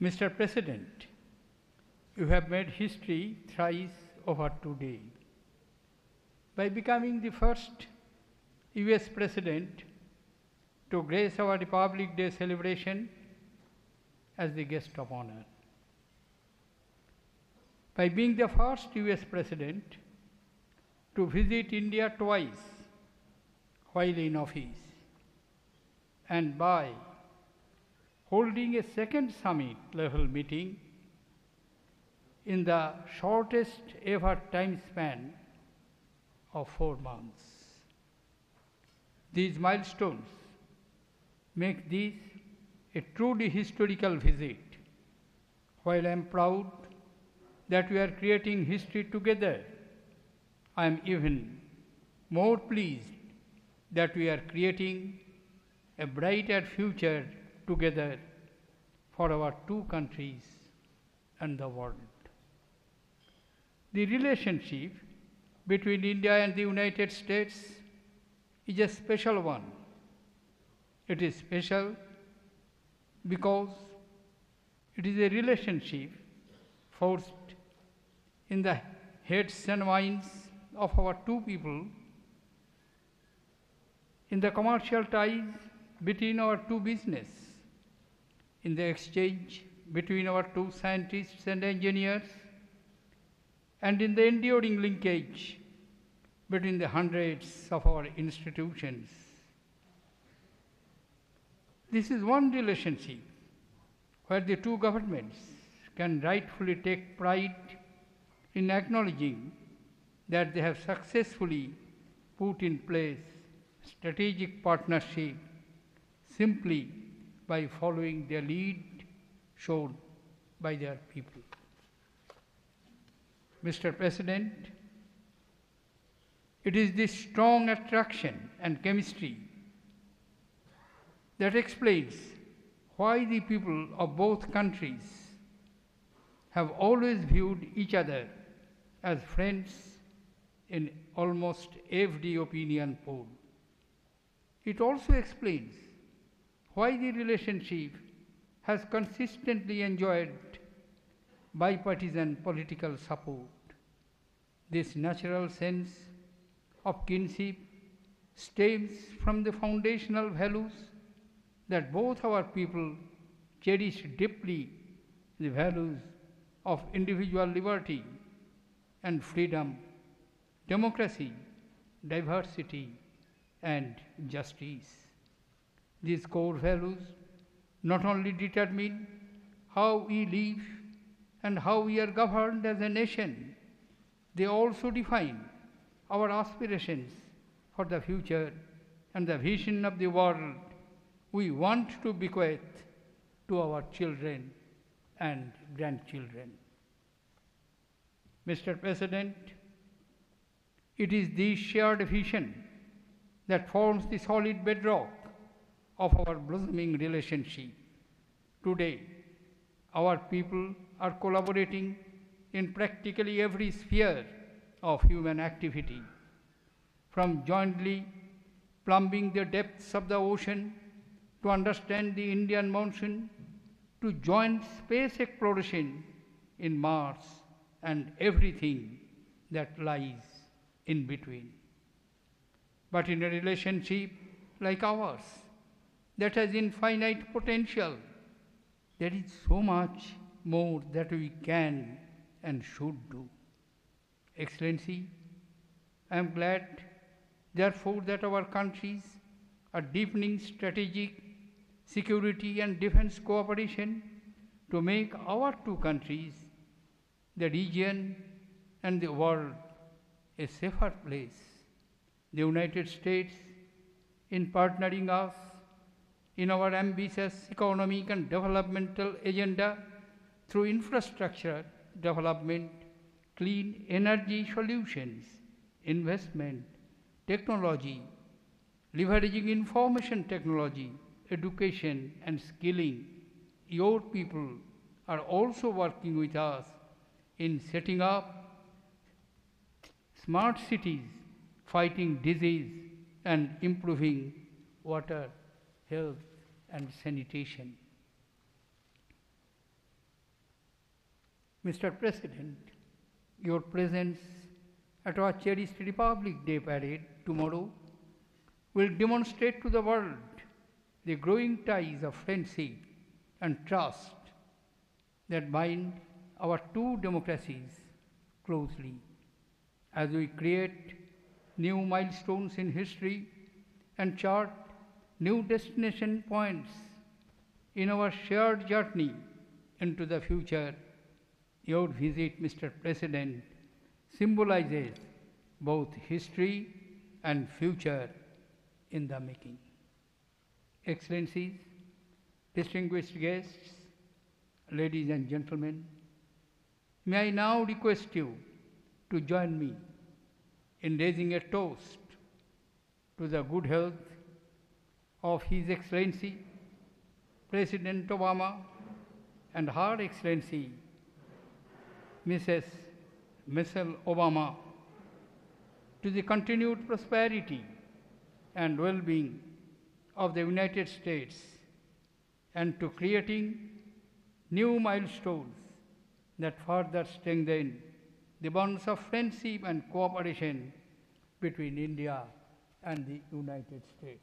Mr. President, you have made history thrice over today by becoming the first US President to grace our Republic Day celebration as the guest of honor. By being the first US President to visit India twice while in office, and by holding a second summit level meeting in the shortest ever time span of 4 months. These milestones make this a truly historical visit. While I am proud that we are creating history together, I am even more pleased that we are creating a brighter future together for our two countries and the world. The relationship between India and the United States is a special one. It is special because it is a relationship forged in the hearts and minds of our two people, in the commercial ties between our two business, in the exchange between our two scientists and engineers, and in the enduring linkage between the hundreds of our institutions. This is one relationship where the two governments can rightfully take pride in acknowledging that they have successfully put in place strategic partnership simply by following the lead shown by their people. Mr. President, it is this strong attraction and chemistry that explains why the people of both countries have always viewed each other as friends in almost every opinion poll. It also explains why the relationship has consistently enjoyed bipartisan political support. This natural sense of kinship stems from the foundational values that both our people cherish deeply, the values of individual liberty and freedom, democracy, diversity, and justice. These core values not only determine how we live and how we are governed as a nation, they also define our aspirations for the future and the vision of the world we want to bequeath to our children and grandchildren. Mr. President, it is this shared vision that forms the solid bedrock of our blossoming relationship. Today, our people are collaborating in practically every sphere of human activity, from jointly plumbing the depths of the ocean to understand the Indian monsoon, to joint space exploration in Mars and everything that lies in between. But in a relationship like ours, that has infinite potential, there is so much more that we can and should do. Excellency, I am glad, therefore, that our countries are deepening strategic security and defense cooperation to make our two countries, the region and the world, a safer place. The United States, in partnering us in our ambitious economic and developmental agenda through infrastructure development, clean energy solutions, investment, technology, leveraging information technology, education and skilling, your people are also working with us in setting up smart cities, fighting disease and improving water, health and sanitation. Mr. President, your presence at our cherished Republic Day parade tomorrow will demonstrate to the world the growing ties of friendship and trust that bind our two democracies closely as we create new milestones in history and chart new destination points in our shared journey into the future. Your visit, Mr. President, symbolizes both history and future in the making. Excellencies, distinguished guests, ladies and gentlemen, may I now request you to join me in raising a toast to the good health of His Excellency President Obama and Her Excellency Mrs. Michelle Obama, to the continued prosperity and well-being of the United States, and to creating new milestones that further strengthen the bonds of friendship and cooperation between India and the United States.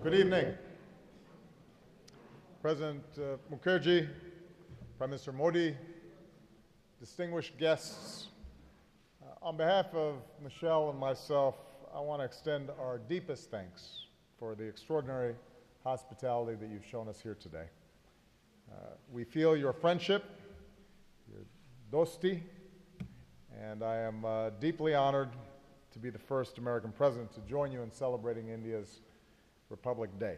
Good evening. President Mukherjee, Prime Minister Modi, distinguished guests, on behalf of Michelle and myself, I want to extend our deepest thanks for the extraordinary hospitality that you've shown us here today. We feel your friendship, your dosti, and I am deeply honored to be the first American president to join you in celebrating India's Republic Day.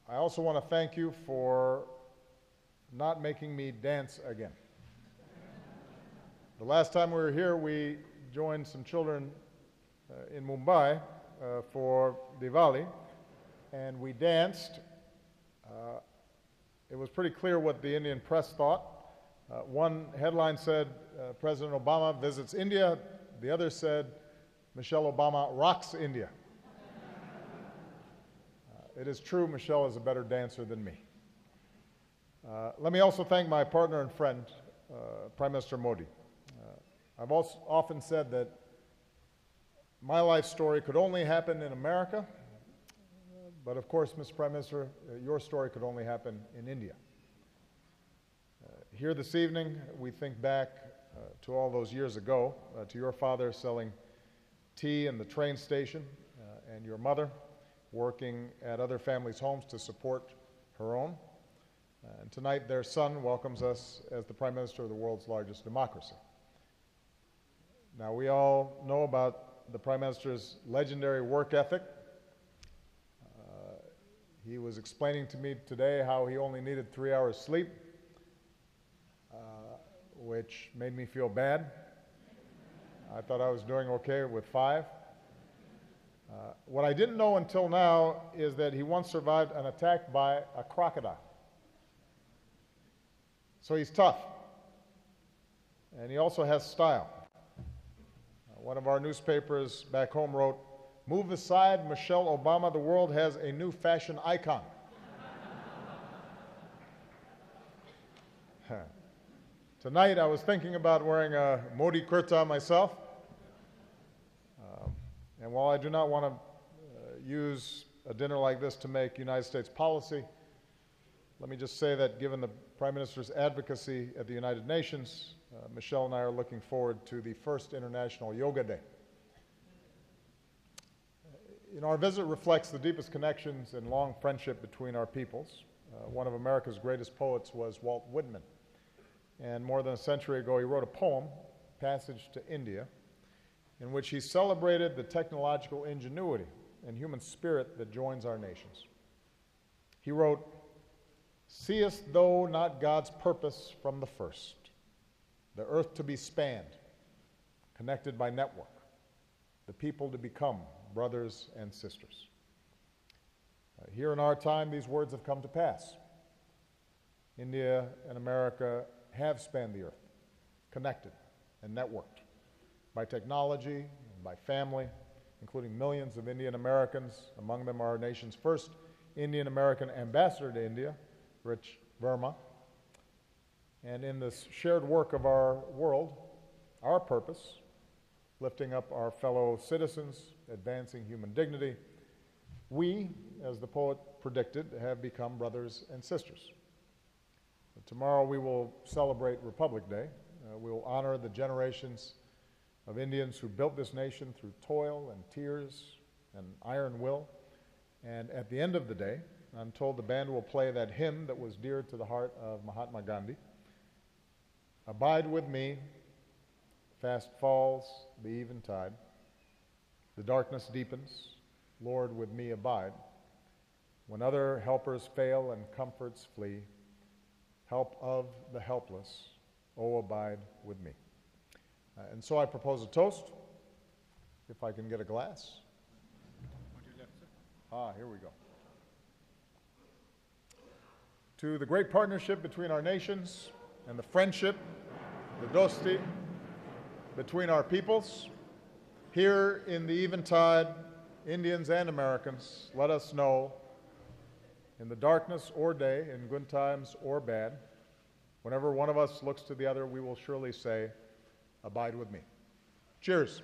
I also want to thank you for not making me dance again. The last time we were here, we joined some children in Mumbai for Diwali, and we danced. It was pretty clear what the Indian press thought. One headline said, President Obama visits India. The other said, Michelle Obama rocks India. It is true, Michelle is a better dancer than me. Let me also thank my partner and friend, Prime Minister Modi. I've also often said that my life story could only happen in America, but of course, Mr. Prime Minister, your story could only happen in India. Here this evening, we think back to all those years ago, to your father selling tea in the train station, and your mother working at other families' homes to support her own. And tonight, their son welcomes us as the Prime Minister of the world's largest democracy. Now, we all know about the Prime Minister's legendary work ethic. He was explaining to me today how he only needed 3 hours sleep, which made me feel bad. I thought I was doing okay with 5. What I didn't know until now is that he once survived an attack by a crocodile. So he's tough. And he also has style. One of our newspapers back home wrote, "Move aside, Michelle Obama, the world has a new fashion icon." Tonight I was thinking about wearing a Modi kurta myself. And while I do not want to use a dinner like this to make United States policy, let me just say that given the Prime Minister's advocacy at the United Nations, Michelle and I are looking forward to the first International Yoga Day. Our visit reflects the deepest connections and long friendship between our peoples. One of America's greatest poets was Walt Whitman, and more than a century ago he wrote a poem, Passage to India, in which he celebrated the technological ingenuity and human spirit that joins our nations. He wrote, "Seest thou not God's purpose from the first, the earth to be spanned, connected by network, the people to become brothers and sisters." Here in our time, these words have come to pass. India and America have spanned the earth, connected and networked by technology and by family, including millions of Indian Americans. Among them our nation's first Indian American ambassador to India, Rich Verma. And in this shared work of our world, our purpose, lifting up our fellow citizens, advancing human dignity, we, as the poet predicted, have become brothers and sisters. Tomorrow we will celebrate Republic Day. We will honor the generations of Indians who built this nation through toil and tears and iron will. And at the end of the day, I'm told the band will play that hymn that was dear to the heart of Mahatma Gandhi. Abide with me, fast falls the eventide. The darkness deepens, Lord, with me abide. When other helpers fail and comforts flee, help of the helpless, oh, abide with me. And so I propose a toast, if I can get a glass. Here we go. To the great partnership between our nations and the friendship, the dosti, between our peoples, here in the eventide, Indians and Americans, let us know, in the darkness or day, in good times or bad, whenever one of us looks to the other, we will surely say, abide with me. Cheers.